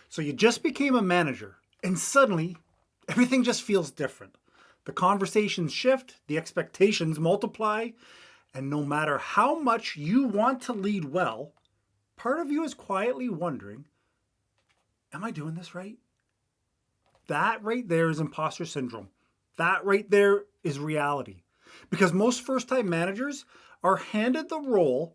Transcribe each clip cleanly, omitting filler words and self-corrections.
So you just became a manager and suddenly everything just feels different. The conversations shift, the expectations multiply, and no matter how much you want to lead well, part of you is quietly wondering, am I doing this right? That right there is imposter syndrome. That right there is reality. Because most first-time managers are handed the role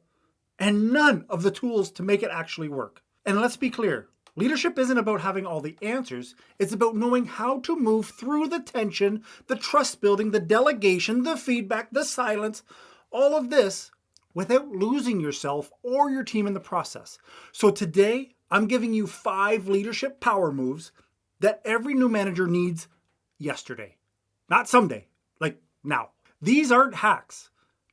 and none of the tools to make it actually work. And let's be clear, leadership isn't about having all the answers. It's about knowing how to move through the tension, the trust building, the delegation, the feedback, the silence, all of this without losing yourself or your team in the process. So today, I'm giving you 5 leadership power moves that every new manager needs yesterday. Not someday, like now. These aren't hacks.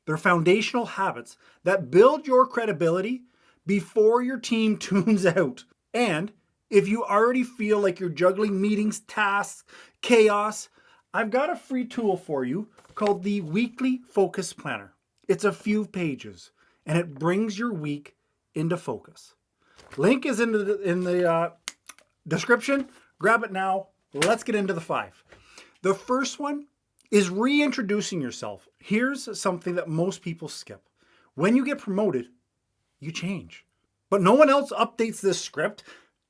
They're foundational habits that build your credibility before your team tunes out. And if you already feel like you're juggling meetings, tasks, chaos, I've got a free tool for you called the Weekly Focus Planner. It's a few pages and it brings your week into focus. Link is in the description. Grab it now. Let's get into the 5. The first one is reintroducing yourself. Here's something that most people skip. When you get promoted, you change. But no one else updates this script.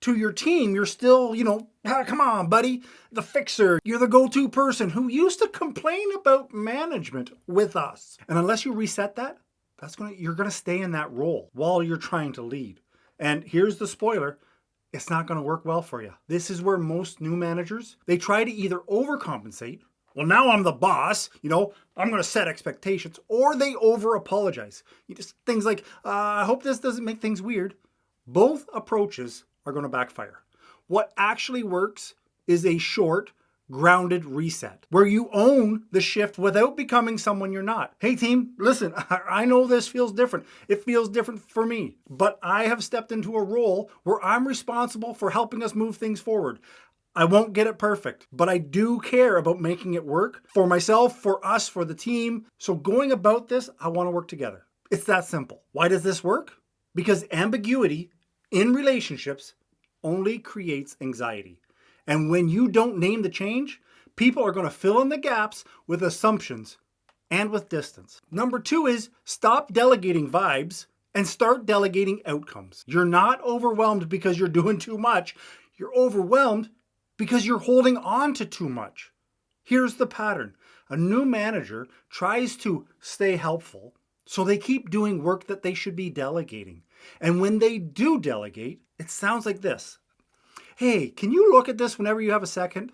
To your team, you're still, come on, buddy, the fixer. You're the go-to person who used to complain about management with us. And unless you reset that, you're gonna stay in that role while you're trying to lead. And here's the spoiler, it's not gonna work well for you. This is where most new managers, they try to either overcompensate, well, now I'm the boss, I'm going to set expectations, or they over-apologize. Things like, I hope this doesn't make things weird. Both approaches are going to backfire. What actually works is a short, grounded reset, where you own the shift without becoming someone you're not. Hey team, listen, I know this feels different. It feels different for me, but I have stepped into a role where I'm responsible for helping us move things forward. I won't get it perfect, but I do care about making it work for myself, for us, for the team. So going about this, I want to work together. It's that simple. Why does this work? Because ambiguity in relationships only creates anxiety. And when you don't name the change, people are going to fill in the gaps with assumptions and with distance. Number 2 is stop delegating vibes and start delegating outcomes. You're not overwhelmed because you're doing too much. You're overwhelmed because you're holding on to too much. Here's the pattern. A new manager tries to stay helpful, so they keep doing work that they should be delegating. And when they do delegate, it sounds like this. Hey, can you look at this whenever you have a second?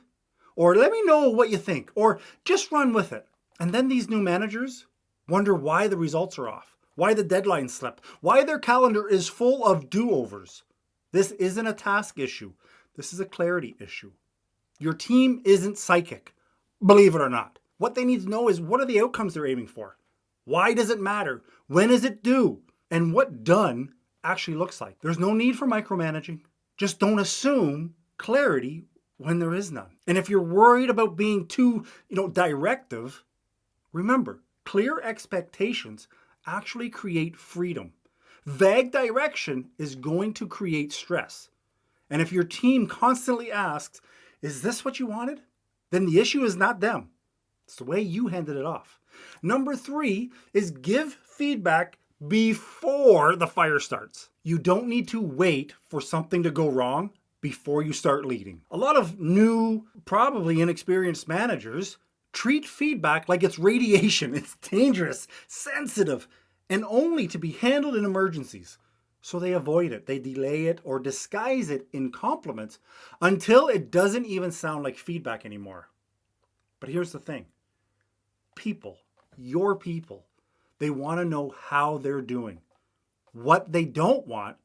Or let me know what you think, or just run with it. And then these new managers wonder why the results are off, why the deadlines slip, why their calendar is full of do-overs. This isn't a task issue. This is a clarity issue. Your team isn't psychic, believe it or not. What they need to know is, what are the outcomes they're aiming for? Why does it matter? When is it due? And what done actually looks like. There's no need for micromanaging. Just don't assume clarity when there is none. And if you're worried about being too, directive, remember, clear expectations actually create freedom. Vague direction is going to create stress. And if your team constantly asks, is this what you wanted? Then the issue is not them. It's the way you handed it off. Number 3 is give feedback before the fire starts. You don't need to wait for something to go wrong before you start leading. A lot of new, probably inexperienced managers treat feedback like it's radiation. It's dangerous, sensitive, and only to be handled in emergencies. So they avoid it, they delay it, or disguise it in compliments until it doesn't even sound like feedback anymore. But here's the thing. People, your people, they want to know how they're doing. What they don't want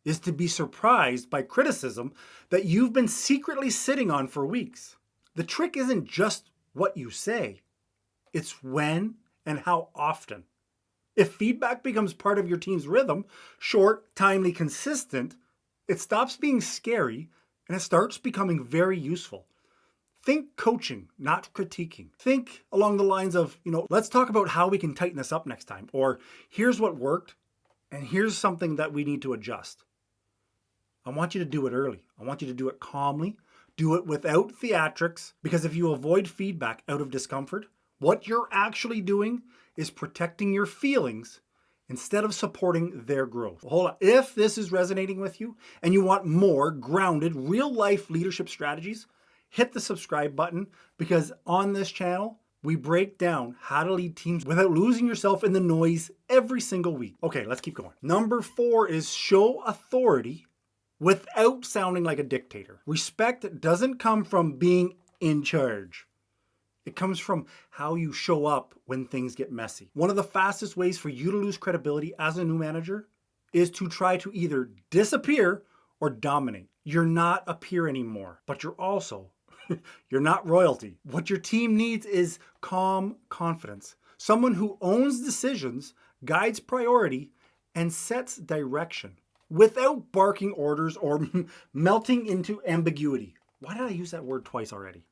is to be surprised by criticism that you've been secretly sitting on for weeks. The trick isn't just what you say, it's when and how often. If feedback becomes part of your team's rhythm, short, timely, consistent, it stops being scary and it starts becoming very useful. Think coaching, not critiquing. Think along the lines of, let's talk about how we can tighten this up next time. Or here's what worked and here's something that we need to adjust. I want you to do it early. I want you to do it calmly. Do it without theatrics, because if you avoid feedback out of discomfort, what you're actually doing is protecting your feelings instead of supporting their growth. Hold on. If this is resonating with you and you want more grounded, real-life leadership strategies, hit the subscribe button, because on this channel, we break down how to lead teams without losing yourself in the noise every single week. Okay, let's keep going. Number 4 is show authority without sounding like a dictator. Respect doesn't come from being in charge. It comes from how you show up when things get messy. One of the fastest ways for you to lose credibility as a new manager is to try to either disappear or dominate. You're not a peer anymore, but you're also, you're not royalty. What your team needs is calm confidence. Someone who owns decisions, guides priority, and sets direction without barking orders or melting into ambiguity. Why did I use that word twice already?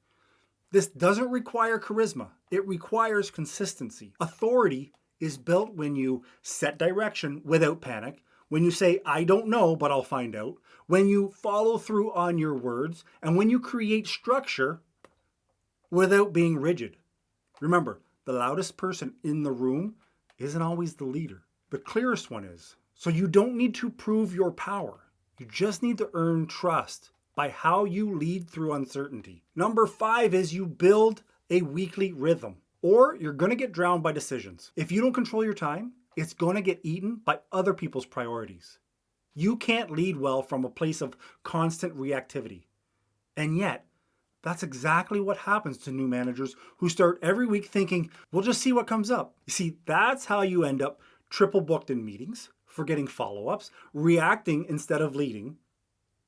This doesn't require charisma. It requires consistency. Authority is built when you set direction without panic, when you say, I don't know, but I'll find out, when you follow through on your words, and when you create structure without being rigid. Remember, the loudest person in the room isn't always the leader. The clearest one is. So you don't need to prove your power. You just need to earn trust by how you lead through uncertainty. Number 5 is you build a weekly rhythm, or you're going to get drowned by decisions. If you don't control your time, it's going to get eaten by other people's priorities. You can't lead well from a place of constant reactivity. And yet, that's exactly what happens to new managers who start every week thinking, we'll just see what comes up. You see, that's how you end up triple booked in meetings, forgetting follow-ups, reacting instead of leading.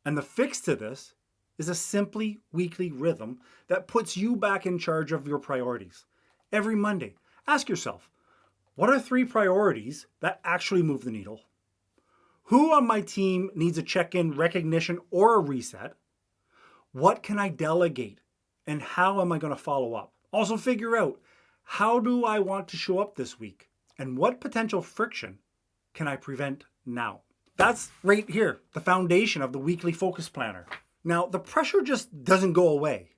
And the fix to this is a simply weekly rhythm that puts you back in charge of your priorities. Every Monday, ask yourself, what are 3 priorities that actually move the needle? Who on my team needs a check-in, recognition, or a reset? What can I delegate? And how am I going to follow up? Also figure out, how do I want to show up this week? And what potential friction can I prevent now? That's right here, the foundation of the weekly focus planner. Now, the pressure just doesn't go away,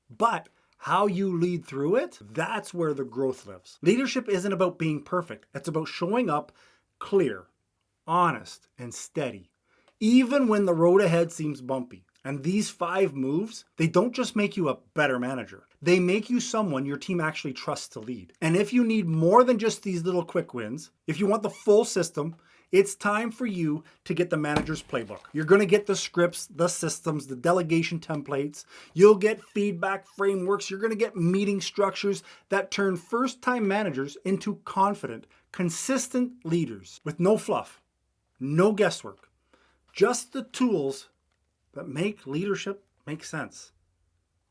but how you lead through it, that's where the growth lives. Leadership isn't about being perfect. It's about showing up clear, honest, and steady, even when the road ahead seems bumpy. And these 5 moves, they don't just make you a better manager. They make you someone your team actually trusts to lead. And if you need more than just these little quick wins, if you want the full system, it's time for you to get the manager's playbook. You're going to get the scripts, the systems, the delegation templates. You'll get feedback frameworks. You're going to get meeting structures that turn first-time managers into confident, consistent leaders with no fluff, no guesswork, just the tools that make leadership make sense.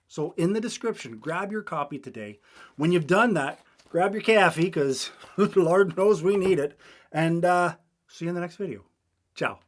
So in the description, grab your copy today. When you've done that, grab your coffee, because Lord knows we need it. And see you in the next video. Ciao.